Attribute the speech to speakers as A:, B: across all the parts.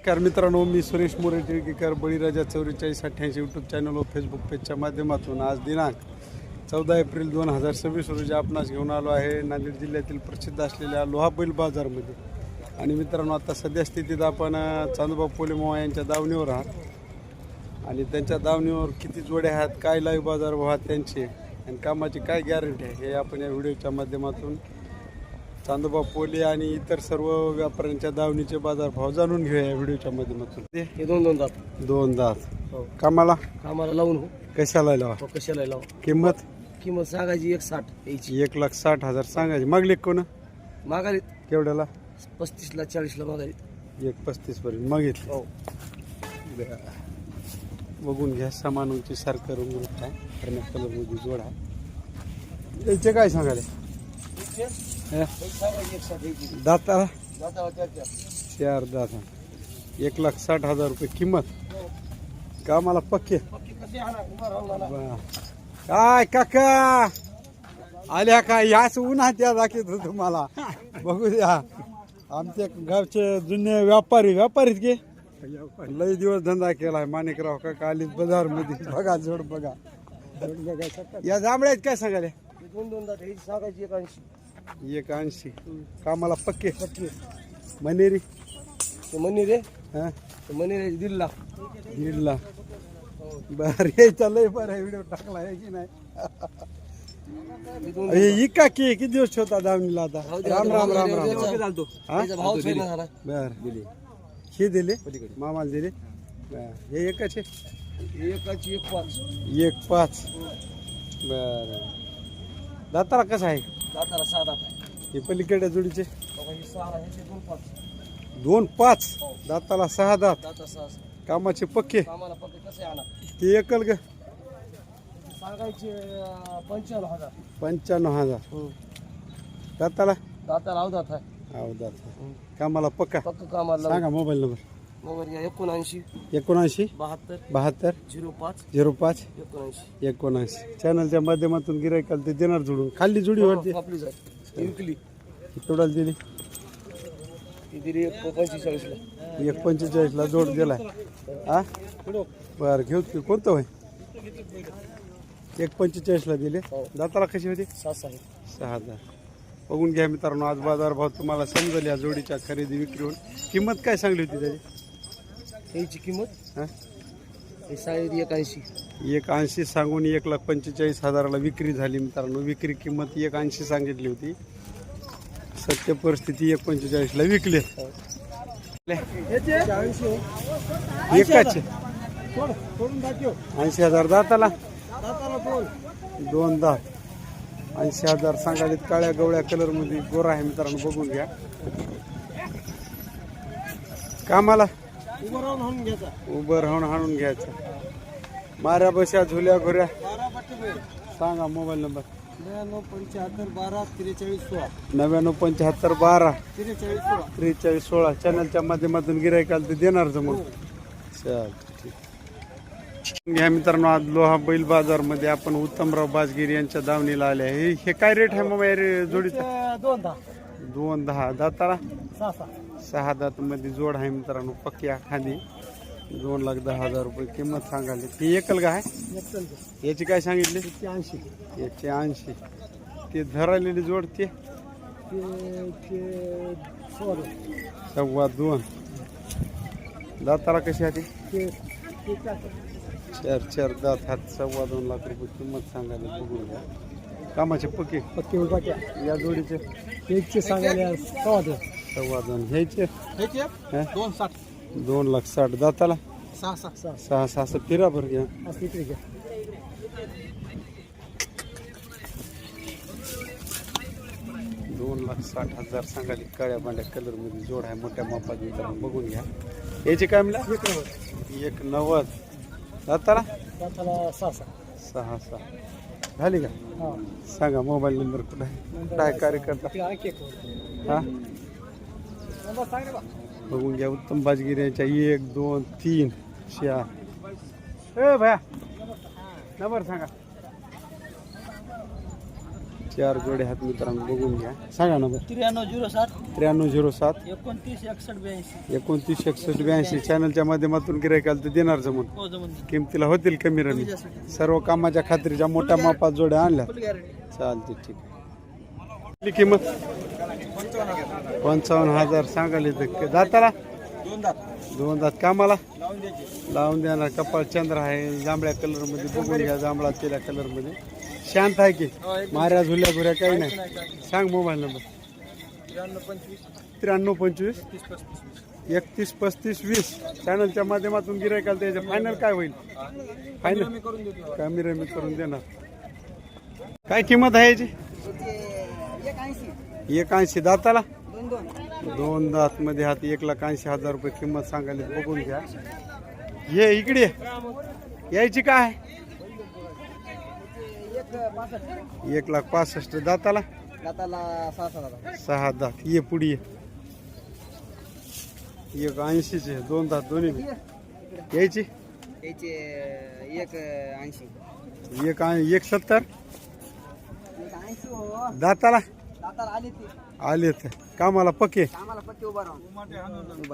A: नमस्कार मित्रांनो, मी सुरेश मोरे टिळकेकर, बळीराजा 4488 YouTube channel व फेसबुक पेजच्या माध्यमातून आज दिनांक 14 एप्रिल 2026 रोजी आपणास घेऊन आलो आहे नांदेड जिल्ह्यातील प्रसिद्ध असलेल्या लोहा बैल बाजारमध्ये. आणि मित्रांनो, आता सध्या स्थितीत आपण चांदोबा पोलेमावा यांच्या दावणीवर आहात आणि त्यांच्या दावणीवर किती जोड्या आहेत, काय लाईव्ह बाजार भाव आहेत त्यांचे आणि कामाची काय गॅरंटी आहे हे आपण या व्हिडिओच्या माध्यमातून चांदोबा पोले आणि इतर सर्व व्यापाऱ्यांच्या दावणीचे बाजार भाव जाणून घेऊया या व्हिडिओच्या माध्यमातून.
B: हे दोन दात
A: कामाला
B: लावून
A: कशाला लावा,
B: कशाला लावा.
A: किंमत
B: सांगायची 160 यायची
A: 1,60,000 सांगायची. मागली कोण
B: मागारीत
A: केवढ्याला?
B: 35 ला 40 ला मागारीत
A: 1,35 पर्यंत मागितली.
B: हो.
A: बघून घ्या, सामानूची सारखं रंगरूप आहे, करण्यात कलर मध्ये जोड आहे. याचे काय सांगाले? दाताला 4 दात, 1,60,000 रुपये किंमत. कामाला पक्के काय काका आल्या काय? याच उन्हात या दाखवत होतो तुम्हाला. बघू द्या, आमच्या गावचे जुने व्यापारीच गे लय दिवस धंदा केलाय. माणिकराव काका आली बाजार मध्ये. बघा जोड, बघा या जांभळ्यात काय सांगाले?
B: दोन दात यायची सांगायची
A: 180. कामाला पक्के मनेरी
B: मनी रे
A: हा,
B: मनी 1.5
A: दीडला. बर, यायचा लय बरं आहे, व्हिडिओ टाकला आहे की नाही? इका किती दिवस होता दावणीला आता? राम राम राम राम. बर, हे दिले मामाला दिले. हे एकाचे 1,5. बर, दाताला कसं आहे?
B: दाताला 6 दात
A: हे पलीकडे जोडीचे
B: 2.5
A: दाताला 6 दात.
B: दाता 6
A: कामाचे पक्के.
B: कामाला पक्के कसे आणा
A: ते एकल ग
B: सांगायचे 55,000.
A: 95,000. दाताला
B: दाताला अवधात आहे
A: दात. कामाला पक्का.
B: पक्क कामाला
A: सांगा मोबाईल नंबर.
B: मोबाईल 79
A: 79 72
B: 05
A: 05
B: 79.
A: 79. चॅनलच्या माध्यमातून गिरायकाला ते देणार जोडून. खाली जोडी वाटते
B: आपली जाय विकली
A: तोडाला दिली.
B: ती दिली 45 ला.
A: 1,45 जोड दिलाय. हा बर, घेऊ की कोणतं होय? 1,45 दिले. दाताला कशी होती? 6 दात. बघून घ्या मित्रांनो, आज बाजार भाव तुम्हाला समजेल या जोडीच्या खरेदी विक्रीवर. किंमत काय सांगली होती त्याची?
B: याची किंमत
A: हा,
B: 180
A: सांगून 1,45,000 विक्री झाली. मित्रांनो, विक्री किंमत 180 सांगितली होती. सत्य परिस्थिती 1,45 विकले. एकाचे 80,000. दाताला 2 दात 80,000 सांगाले. काळ्या गवळ्या कलर मध्ये गोरा आहे मित्रांनो, बघून घ्या. कामाला उभं राहून हाणून घ्यायचं. माऱ्या बशा झुल्या घोऱ्या. सांगा मोबाईल नंबर.
B: 99 12 43 16.
A: 99 12 43 16. चॅनलच्या माध्यमातून गिरायकाला ते देणार मग. चल ठीक घ्या मित्रांनो, आज लोहा बैल बाजार मध्ये आपण उत्तमराव बाजगिरी यांच्या दावणीला आले आहे. हे काय रेट आहे मग जोडीचा? 2,10. दाताला 6 दात मध्ये जोड आहे मित्रांनो, पक्क्या खाली. 2,10,000 रुपये किंमत सांगाली. ती एकल का आहे? याची काय सांगितली? 180. ते धरालेली जोड ते 2.25. दाताला कशी आहे? 4 दात हात. 2.25 लाख रुपये किंमत सांगायला. बघून घ्या. कामाचे पक्के या जोडीचे
B: सांगायला
A: 2.25. घ्यायचे 2,60,000. दाताला 6 फिरा भर घ्या. 2,60,000 सांगाली. काळ्या बांड्या कलर मध्ये जोड आहे, मोठ्या मापाची. बघून घ्या. याची काय म्हणला? 1,90. दाताला 6 झाली का? सांगा मोबाईल नंबर. कुठे काय कार्यकर्ता? हा, बघून घ्या. उत्तम बाजगिरी यांच्या 1 2 3 4. भया नंबर सांगा. 4 जोडे आहेत मित्रांनो, बघून घ्या. सांगा नंबर.
B: 9307
A: 9307
B: 29 61 82.
A: 29 61 82. चॅनलच्या माध्यमातून गिरायकाला तर देणार जमून.
B: हो जमून.
A: किमतीला होतील कमी रमी. सर्व कामाच्या खात्रीच्या मोठ्या मापात जोड्या आणल्या.
B: फुल गॅरंटी.
A: चालते, ठीक आहे. किती किंमत? 55,000 सांगाले. दाताला
B: दोन दात.
A: 2 दात. कामाला
B: लावून द्यायचे.
A: लावून देणार. कपाळ चंद्र आहे, जांभळ्या कलर मध्ये, बघून घ्या. जांभळा तेल्या कलर मध्ये. शांत आहे की माऱ्या झुल्या घुऱ्या काही नाही. सांग मोबाईल नंबर.
B: 93 25
A: 93 25 31 35 20. चॅनलच्या माध्यमातून गिरायकाला त्याचं फायनल काय होईल? फायनल
B: करून देतो.
A: कमी रमी करून देणार. काय किंमत आहे याची? 180. दाताला 2 दात मध्ये हात. 1,80,000 रुपये किंमत सांगायला. बघून घ्या. ये इकडे यायची काय? 1,65,000. दाताला
B: दाताला
A: 6 दात. ये पुढे ये. 1,80 2 दात दोन्ही यायची.
B: याचे 180.
A: 1,70. दाताला
B: दाताला आले ते.
A: आले तर कामाला पक्के.
B: आम्हाला पत्ते उभा राहून.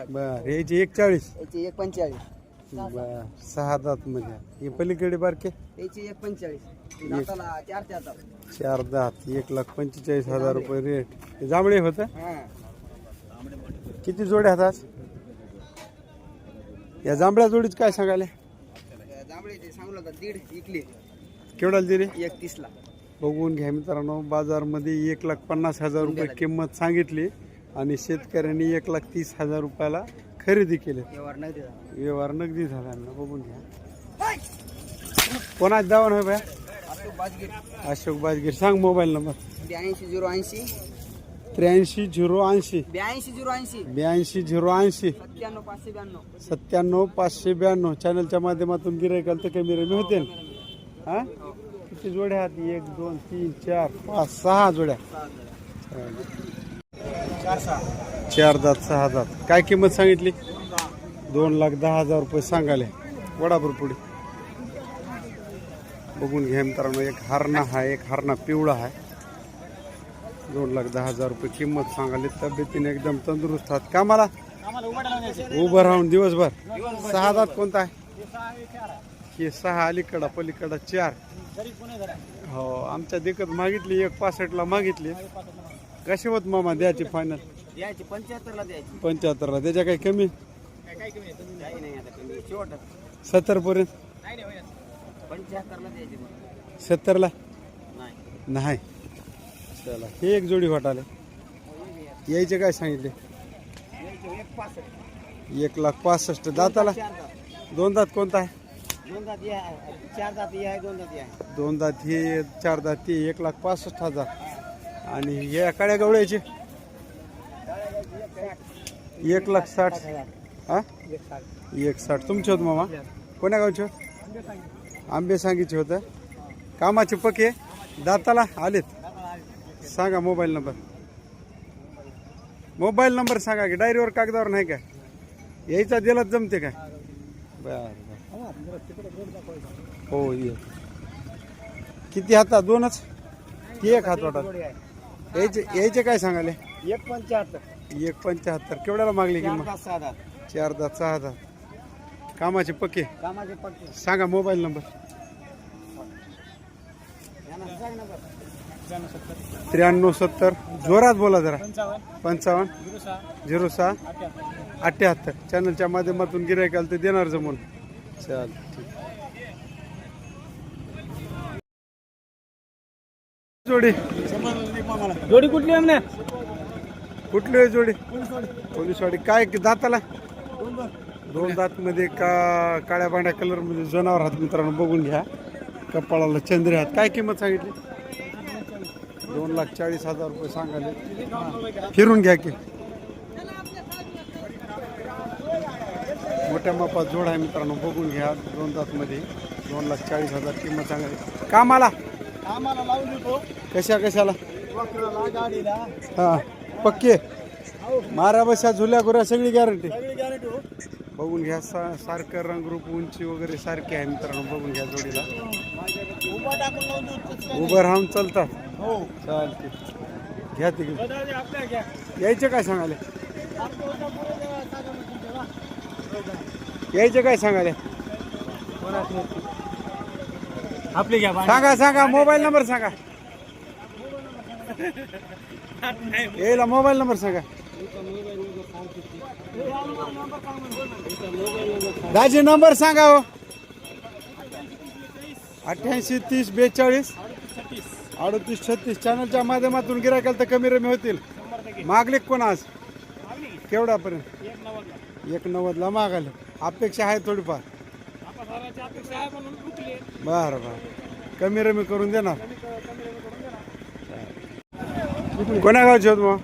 A: बर यायची 1,40.
B: याचे 145.
A: बर 6 दात मध्ये. हे पलीकडे बारके
B: याचे 145. दाताला 4 दात.
A: 4 दात. 1,45,000 रुपये रेट. हे जांभळे होतं.
B: हा.
A: किती जोड्या आहेत आज? या जांभळ्या जोडीच काय सांगायला?
B: जांभळे ते सांगू लागतात 1.5 इकले.
A: केवढ्याला दिले?
B: 31 ला.
A: बघून घ्या मित्रांनो. बाजारमध्ये 1,50,000 रुपये किंमत सांगितली आणि शेतकऱ्यांनी 1,30,000 रुपयाला खरेदी केली.
B: व्यवहार नाही दिला.
A: व्यवहार नगदी झाला ना. बघून घ्या. कोणाच दावण आहे भाई? अशोक बाजगीर. सांग मोबाईल नंबर.
B: 82
A: 83 080
B: 82
A: 82 080
B: 97 592.
A: 97 592. चॅनलच्या माध्यमातून गिरायकाल तर कमी रमी होते. हा किती जोड्या आहेत? 1 2 3 4 5 6 जोड्या. 4 दात 6 दात. काय किंमत सांगितली? 2,10,000 रुपये सांगाले. वडाभर पुढे. बघून घ्या मित्रांनो. एक हरणा हा, एक हरणा पिवळा आहे. 2,10,000 रुपये किंमत सांगाली. तब्येतीने एकदम तंदुरुस्त आहात. कामाला उभं राहून दिवसभर. 6 दात कोणता आहे? हे 6 अलीकडा, पलीकडा 4. हो आमच्या देखत मागितली 1,65 ला मागितली. कशी होत मामा द्यायची फायनल?
B: द्यायची 75 ला द्यायची.
A: 75 ला. त्याच्या काही कमी?
B: काही कमी नाही. आता कमी शेवट
A: 70 पर्यंत.
B: 75 ला द्यायची.
A: 70 ला
B: नाही.
A: नाही. चला हे एक जोडी वाटाले. यायचे काय सांगितले? 1,65,000. दाताला 2 दात कोणता आहे?
B: 2 दात या 4 दात या 2 दात या.
A: 2 दात हे 4 दात ते. 1,65,000. आणि हे काळ्या गवळ्याचे 1,60,000. हा 1,60,000. तुमचे होत मामा? कोण्या गावचे? आंबे सांगीचे होतं. कामाचे पके. दाताला आलेत. सांगा मोबाईल नंबर. मोबाईल नंबर सांगा की डायरीवर कागदावर नाही काय? यायचा दिलाच जमते काय? बर हो ये. किती हातात? 2च की 1 हात वाटत? यायचे काय सांगाले?
B: 175.
A: 1,75. केवढ्याला मागली किंमत?
B: 6 दात.
A: 4 दात 6 दात. कामाचे पक्के.
B: कामाचे पट्टे.
A: सांगा मोबाईल नंबर. 93 70. जोरात बोला जरा. 55 06 78. चॅनलच्या माध्यमातून गिरायकाल ते देणार जमून. चाल ठीक. जोडी
B: जोडी कुठली आमने?
A: कुठली आहे जोडी? पोलीसवाडी. काय दाताला? 2 दात मध्ये का काळ्या पांढऱ्या कलर मध्ये जनावर हात मित्रांनो. बघून घ्या. कपाळाला चंद्रे हात. काय किंमत सांगितली? 2,40,000 रुपये सांगाले. फिरून घ्या की. मोठ्या मापात जोड आहे मित्रांनो. बघून घ्या. 2 दात मध्ये 2,40,000 किंमत सांगायची. कामाला
B: लावून देतो.
A: कशाला?
B: गाडीला
A: हा पक्के. मारा बशा झुल्या गुऱ्या सगळी गॅरंटी.
B: गॅरंटी हो.
A: बघून घ्या. सारखं रंगरूप उंची वगैरे सारखी आहे मित्रांनो. बघून घ्या जोडीला.
B: उभा टाकून लावून देऊ.
A: उभं राहून चालतात.
B: हो
A: चालते घ्या तिकडे
B: दादा आपल्या घ्या
A: यायचे काय सांगाले यायचे काय सांगाले
B: आपले घ्या
A: सांगा सांगा मोबाईल नंबर सांगा यायला मोबाईल नंबर सांगा दाजी नंबर सांगा हो 88 30 42 38 36 चॅनलच्या माध्यमातून गिरायकाल तर कमी रमी होतील मागले कोण आज केवढ्यापर्यंत 190 मागाले अपेक्षा आहे थोडीफार बरं बरं कमी रमी करून देणार कोण्या गावचे होत मग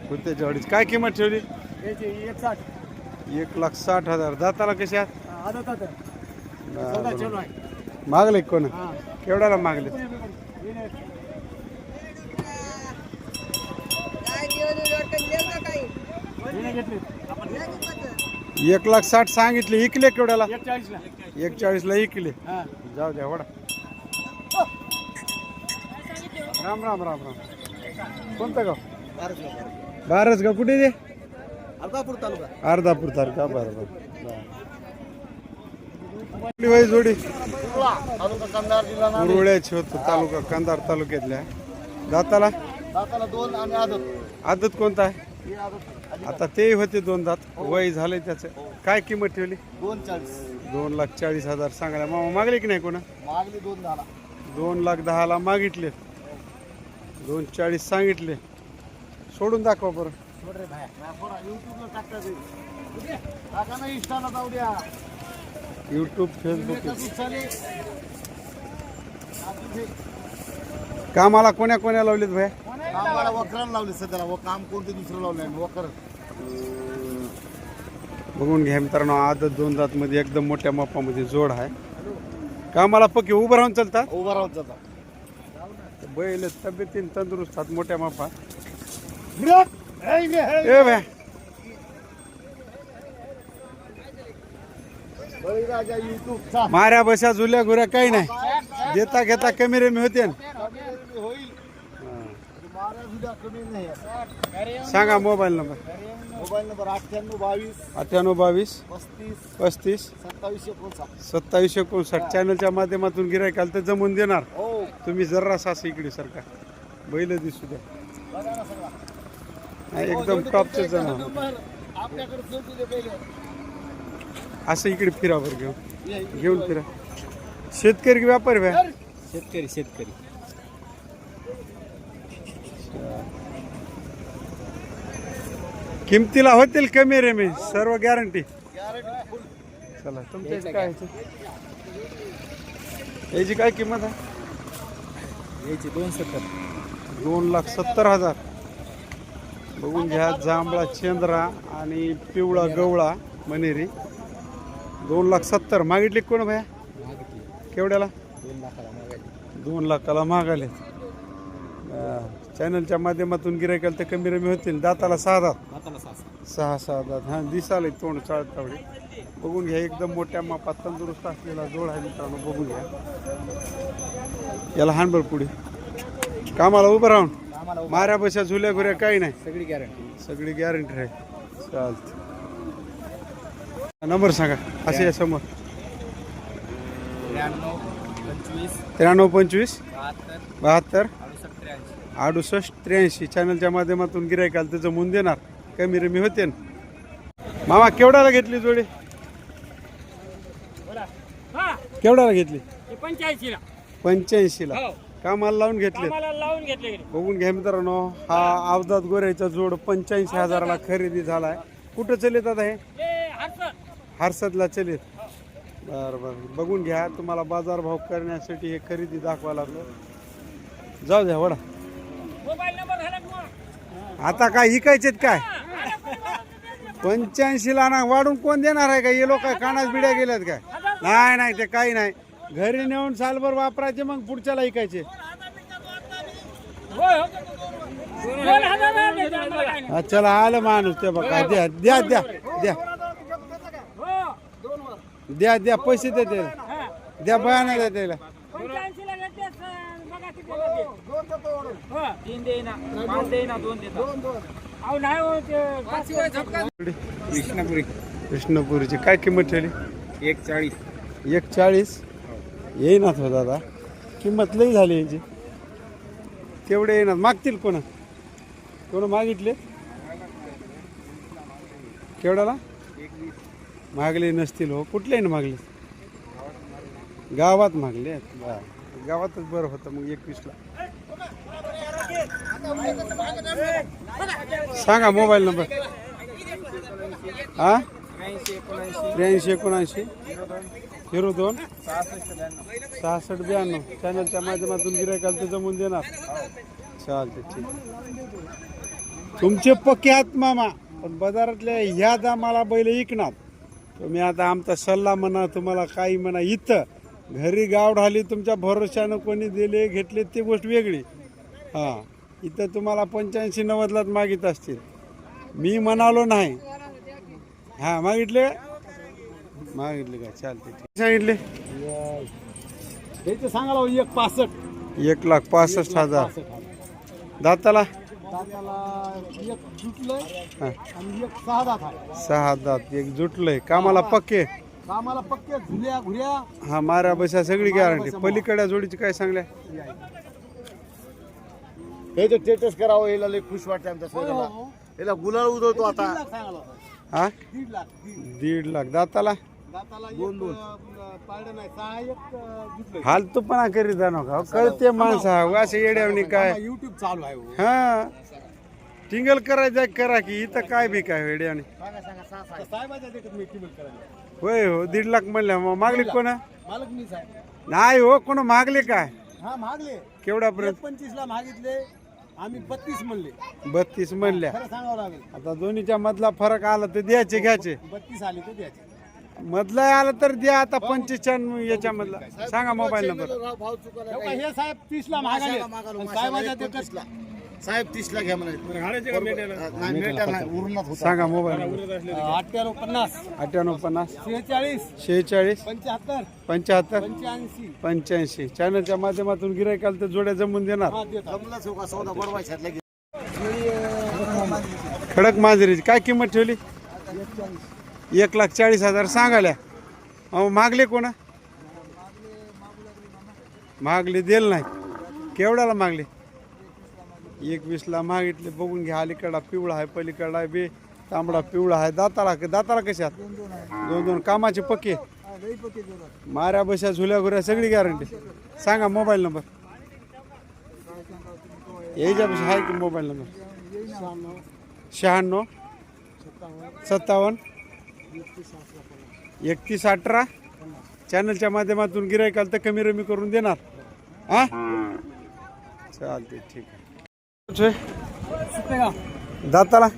A: कुत्त्याच्या वाडीची काय किंमत ठेवली 1,60,000 दाताला कशी आहात मागले कोण केवढ्याला मागले 1,60,000 सांगितले इकले केवढ्याला 41ला इकले जाऊ द्या वडा राम राम राम राम कोणतं गाव बारस गाव कुठे ते
B: अर्धापूर तालुका
A: अर्धापूर तालुका बरोबर वय जोडी
B: तालुका कंधार जिल्हा
A: उरुळ्याची होत तालुका कंधार तालुक्यातल्या दाताला
B: दाताला 2 आणि आदत
A: आदत कोणता आहे
B: ही आदत
A: आता ते होते 2 दात वय झाले त्याचं काय किंमत ठेवली
B: 240
A: 2,40,000 सांगायला मामा मागले की नाही कोणा
B: मागली 2 झाला
A: 2,10,000 मागितले 2,40,000 सांगितले सोडून दाखवा बरं
B: सोड रे भाया युट्यूबला टाकता ते टाका ना इंस्टाला जाऊ द्या
A: यूट्यूब फेसबुक
B: कसं चालेल
A: कामाला कोण्या कोण्या लावलेत भाई
B: कामाला वखराला लावले सध्याला व काम कोणते दुसरं लावलं नाही वखर
A: बघून घ्या मित्रांनो आदत 2 दात मध्ये एकदम मोठ्या मापामध्ये जोड आहे कामाला पक्के उभं राहून चालतात
B: उभा राहून जातात
A: बैल तब्येतीन तंदुरुस्त आहेत मोठ्या मापात
B: ए
A: ए भाई
B: बळीराजा युट्यूबचा
A: माऱ्या बशा झुल्या घुऱ्या काही नाही देता घेता कमी रमी होते न.
B: होईल मारा सुद्धा कमी नाही
A: सांगा मोबाईल नंबर
B: मोबाईल नंबर 98
A: 98 22
B: 35
A: 35
B: 27 59
A: 27 चॅनलच्या माध्यमातून गिरायकाल तर जमून देणार
B: हो
A: तुम्ही जरा सास इकडे सरका बैल दिसू द्या
B: बघा ना सगळा
A: नाही, एकदम टॉपचे जनावर
B: नंबर आपल्याकडे सेल्फी दे पहिले
A: असं इकडे फिरावर घेऊन फिरा शेतकरी की व्यापारी भाई
B: शेतकरी
A: किमतीला होतील कमी रे मी सर्व गॅरंटी चला तुमच्या इथे काय आहे? याची काय किंमत आहे
B: याची 270
A: 2,70,000 बघून घ्या जांभळा चेंद्रा आणि पिवळा गवळा मनेरी 2,70,000 मागितली कोण भया केवढ्याला 2 लाखाला मागाले चॅनलच्या माध्यमातून गिरायकाल तर कमी रमी होतील दाताला 6 दात 6 दात हा दिसाले तोंड चाळतावडे बघून घ्या एकदम मोठ्या मापात तंदुरुस्त असलेला जोड आहे मित्रांनो बघून घ्या याला हानभर पुढे कामाला उभं राहून माऱ्या बशा झुल्या घुऱ्या काही नाही सगळी गॅरंटी आहे चालते नंबर सांगा असे या समोर 93 25 72 68 83 चॅनलच्या माध्यमातून गिरायकाल तर जमून देणार कमी रमी होते न. मामा केवढ्याला घेतली जोडी केवढ्याला घेतली 85ला कामाला लावून घेतले बघून घ्या मित्रांनो हा अवधात गोऱ्याचा जोड 85,000ला खरेदी झालाय कुठं चलित आता हे हर्षदला चलित बरं बघून घ्या तुम्हाला बाजारभाव करण्यासाठी हे खरेदी दाखवा लागलं जाऊ द्या वडा आता काय इकायचेत काय 85ला ना वाढून कोण देणार आहे का हे लोक काय कानाच बिड्या गेल्यात काय नाही ते काही नाही घरी नेऊन सालभर वापरायचे मग पुढच्याला इकायचे चला आलं माणूस ते बघा द्या द्या द्या द्या द्या द्या पैसे दे त्याला द्या बयाना द्या त्याला
C: तीन देईना, पाच देईना, दोन देता. अहो नाही हो ते
B: कृष्णापुरी
A: कृष्णपुरीची काय किंमत ठेवली?
B: 140.
A: 140 येईनाच हो दादा, किंमत लई झाली यांची. तेवढे येणार मागतील कोण मागितले? केवढ्याला मागले नसतील हो. कुठले ना मागले? गावात मागले. गावातच बरं होतं मग 21ला. सांगा मोबाईल नंबर. हा 83 79 02 66 92. चॅनलच्या माध्यमातून गिरायकाला ते जमून देणार. चालते ठीक. तुमचे पक्के आहात मामा, पण बाजारातल्या ह्या दामाला बैल ऐकणार तुम्ही. आता आमचा सल्ला म्हणा, तुम्हाला काही म्हणा, इथं घरी गाव ढाली तुमच्या भरोशानं कोणी दिले घेतले ती गोष्ट वेगळी. हां इथं तुम्हाला 85 90लाच मागित असतील. मी म्हणालो नाही. हां मागितले का? चालते ठीक. सांगितले
B: त्याचे सांगायला 165.
A: 1,65,000. दाताला
B: एक जुटलंय
A: हां
B: आणि एक 6 दात आहे.
A: 6 दात. एक जुटलंय. कामाला पक्के.
B: कामाला पक्के झुल्या घुऱ्या.
A: हा मारा बसा सगळी गॅरंटी. पलीकडल्या जोडीची काय सांगल्या?
B: हे जो स्टेटस करावं याला लय खुश वाटते आमच्या सोयऱ्याला. याला गुलाल उधळतो आता.
A: हा
B: 1.5 लाख.
A: 1.5 लाख. दाताला
B: दाताला दोन पाळलं नाही. 6 एक जुटलंय.
A: फालतूपणा करीत जा नका. कळते माणसं असे येड्यावणी काय.
B: युट्यूब चालू आहे हो.
A: हा टिंगल करायचं करा की इथं काय बी काय येड्यावणी.
B: साहेबाच्या देखत मी टिबल करायला.
A: होय हो 1.5 लाख म्हणल्या. मग मागले कोण?
B: मालक मीच आहे.
A: नाही हो कोण मागले काय?
B: हा मागले
A: केवढ्यापर्यंत?
B: 25 ला मागितले. आम्ही 32 म्हणले.
A: 32 म्हणल्या.
B: खरं सांगावं लागेल.
A: आता दोन्हीच्या मधला फरक आला तर द्यायचे घ्यायचे.
B: 32 आले तर द्यायचे.
A: मधला आला तर द्या. आता 95 याच्या मधला सांगा मोबाईल नंबर.
B: हे साहेब 30 ला मागाले. साहेबाच्या देखत साहेब 30 ला घ्या म्हणाले.
A: सांगा मोबाईल नंबर.
B: 98 50
A: 98
B: 46
A: 46
B: 75
A: 75
B: 85.
A: 85. चॅनलच्या माध्यमातून गिरायकाला तर जोड्या जमून देणार. खडक मांजरीची काय किंमत ठेवली? 1,40,000 सांगाल्या. अहो मागले कोण? मागले दिल नाही. केवढ्याला मागले? 21ला मागितले. बघून घ्या. अलीकडा पिवळा आहे, पलीकडा बे तांबडा पिवळा आहे. दाताला कशात? दोन कामाचे पक्के. माऱ्या बशा झुल्या घुऱ्या सगळी गॅरंटी. सांगा मोबाईल नंबर. याच्यापाशी आहे की मोबाईल नंबर? 96 57 31 18. चॅनलच्या माध्यमातून गिरायकाला तर कमी रमी करून देणार. हा चालते ठीक आहे. दाताला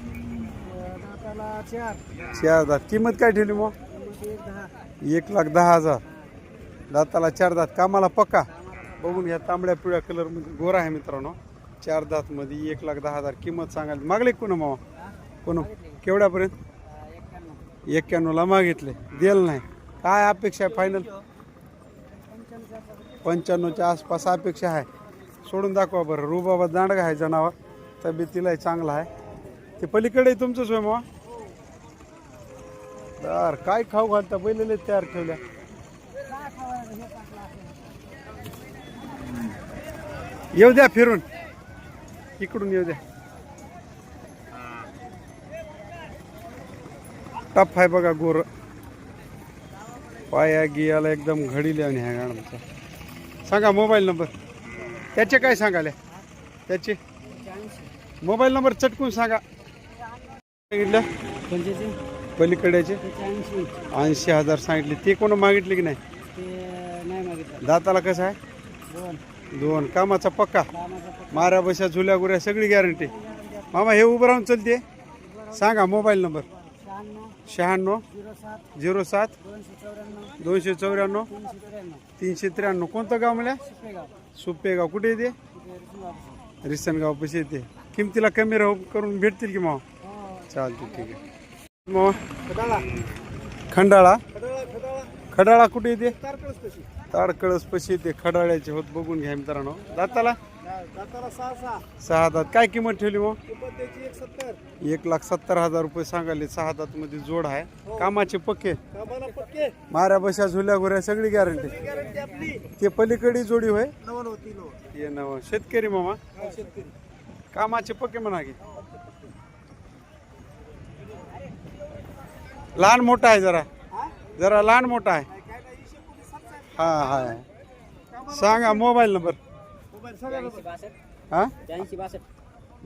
A: 4 दात. किंमत काय ठेवली मग? 1,10,000. दाताला 4 दात. कामाला पक्का. बघून घ्या. तांबड्या पिवळ्या कलर मध्ये गोरा आहे मित्रांनो. 4 दात मध्ये 1,10,000 किंमत सांगायला. मागले कोण मावा? कोण केवढ्यापर्यंत? 91ला मागितले. दिल नाही. काय अपेक्षा आहे फायनल? 95च्या आसपास अपेक्षा आहे. सोडून दाखवा बरं. रुबाबा दांडगा आहे जनावर. तब्येतीलाही चांगला आहे. ते पलीकडे तुमचंच होय मग. तर काय खाऊ घालता? बैलेले तयार ठेवल्या. येऊ द्या फिरून. इकडून येऊ द्या. टफ आहे बघा गोर. पाया गियाला एकदम घडीले आणि ह्या गाण्याचा. सांगा मोबाईल नंबर. त्याचे काय सांगाले? त्याचे मोबाईल नंबर चटकून सांगा. सांगितलं पलीकड्याचे 80,000 सांगितले. ते कोण मागितले की नाही? दाताला कसं आहे? 2. कामाचा पक्का. मारा बशा झुल्या गुऱ्या सगळी गॅरंटी. मामा हे उभं राहून चलते. सांगा मोबाईल नंबर. 96 07 294 393. कोणतं गाव म्हणल्या? सुपेगाव. कुठे येते? रिसनगाव पशी येते. किमतीला कमी करून भेटतील की मग? चालते ठीक आहे. मग खंडाळा. खडाळा कुठे येते? ताडकळस पशी येते. खडाळ्याचे होत. बघून घ्या मित्रांनो. दाताला
B: दाताला 6
A: 6 दात काय किंमत ठेवली मग?
B: किंमत त्याची 170.
A: 1,70,000 रुपये सांगाले. 6 दात मध्ये जोड आहे. कामाचे पक्के
B: कामाला पक्के
A: माऱ्या बशा झुल्या गुऱ्या सगळी गॅरंटी.
B: गॅरंटी आपली.
A: ते पलीकडे जोडी होय.
B: नवल होती नो.
A: ये नव शेतकरी मामा
B: शेतकरी
A: कामाचे पक्के म्हणा की. लहान मोठा आहे जरा लहान मोठा आहे. हा हा सांगा मोबाईल नंबर.
B: मोबाईल सगळ्या
A: हा
C: 82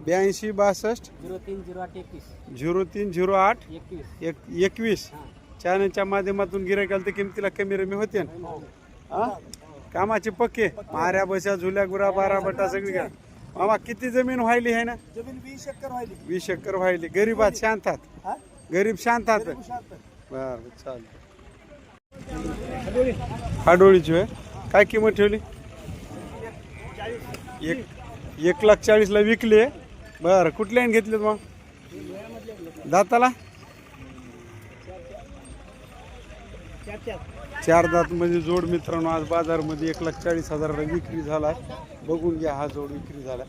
A: 82 62
C: 03 08
A: 03 08
C: 21
A: 21 चॅनलच्या माध्यमातून गिरायकाला तर किमतीला कमी रमी होते ना. हा कामाचे पक्के माऱ्या बशा झुल्या गुरा बारा बटा सगळी घ्या. मामा किती जमीन व्हायली आहे ना?
B: जमीन 20 एकर व्हायली.
A: 20 एकर व्हायली. गरीबात शांतात
B: हा
A: गरीब शांतात.
B: शांत.
A: बर चालेल. हाडोळीची होय काय किंमत ठेवली? 1,40,000 विकली. बर कुठल्याने घेतलेत मग? दाताला 4 दात म्हणजे जोड. मित्रांनो आज बाजारमध्ये 1,40,000 विक्री झालाय. बघून घ्या हा जोड विक्री झाला.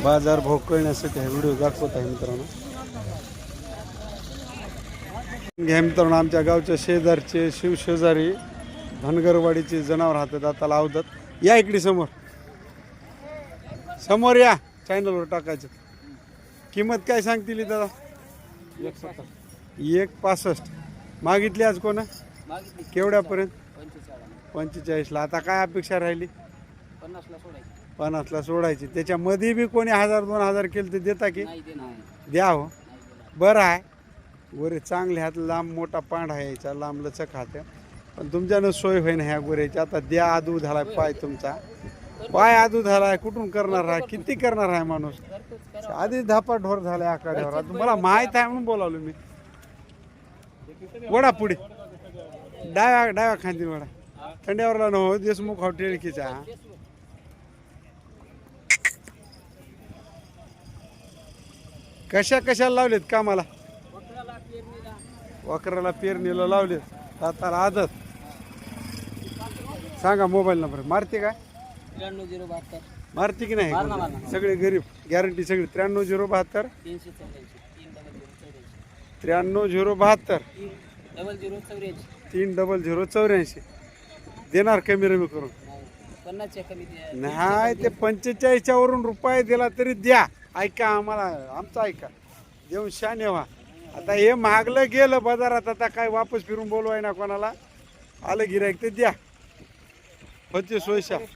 A: बाजार भाव कळण्यासाठी हा व्हिडिओ दाखवत आहे मित्रांनो. घ्या मित्रांनो आमच्या गावच्या शेजारचे शिवशेजारी धनगरवाडीचे जनावर राहतात. आता लावतात. या इकडे समोर समोर या चॅनलवर टाकायचं. किंमत काय सांगतील दादा? 1,65 मागितली आज कोणा? केवढ्यापर्यंत? 45ला. आता काय अपेक्षा राहिली? 50ला सोडायची. त्याच्यामध्ये बी कोणी 1,000-2,000 केलं तर देता की? द्या हो. बरं आहे गोरे चांगले हात लांब मोठा पांढ आहे याचा लांब लचक हात. पण तुमच्यानं सोय होईना ह्या गोऱ्याची. आता द्या आदू झालाय पाय तुमचा. पाय आदू झालाय कुठून करणार आहे? किती करणार आहे माणूस? आधी धापा ढोर झालाय आकाड्यावर. तुम्हाला माहित आहे म्हणून बोलावलो मी. वडा पुढे डाव्या खांदी वडा. थंड्यावरला नो देशमुख हॉटेलकीचा. कशाला लावलेत कामाला? वखराला पेरणीला लावलेत. दाताला आदत. सांगा मोबाईल नंबर. मारते काय?
C: 93
A: मारते की नाही? सगळे गरीब गॅरंटी सगळी. 93 072 30084 देणार कमी रमी करून. नाही ते 45च्या वरून रुपये दिला तरी द्या. ऐका आम्हाला आमचं ऐका. देऊन शान व्हा. आता हे मागलं गेलं बाजारात. आता काय वापस फिरून बोलवाय ना कोणाला. आलं गिरायक ते द्या. 25 पैसा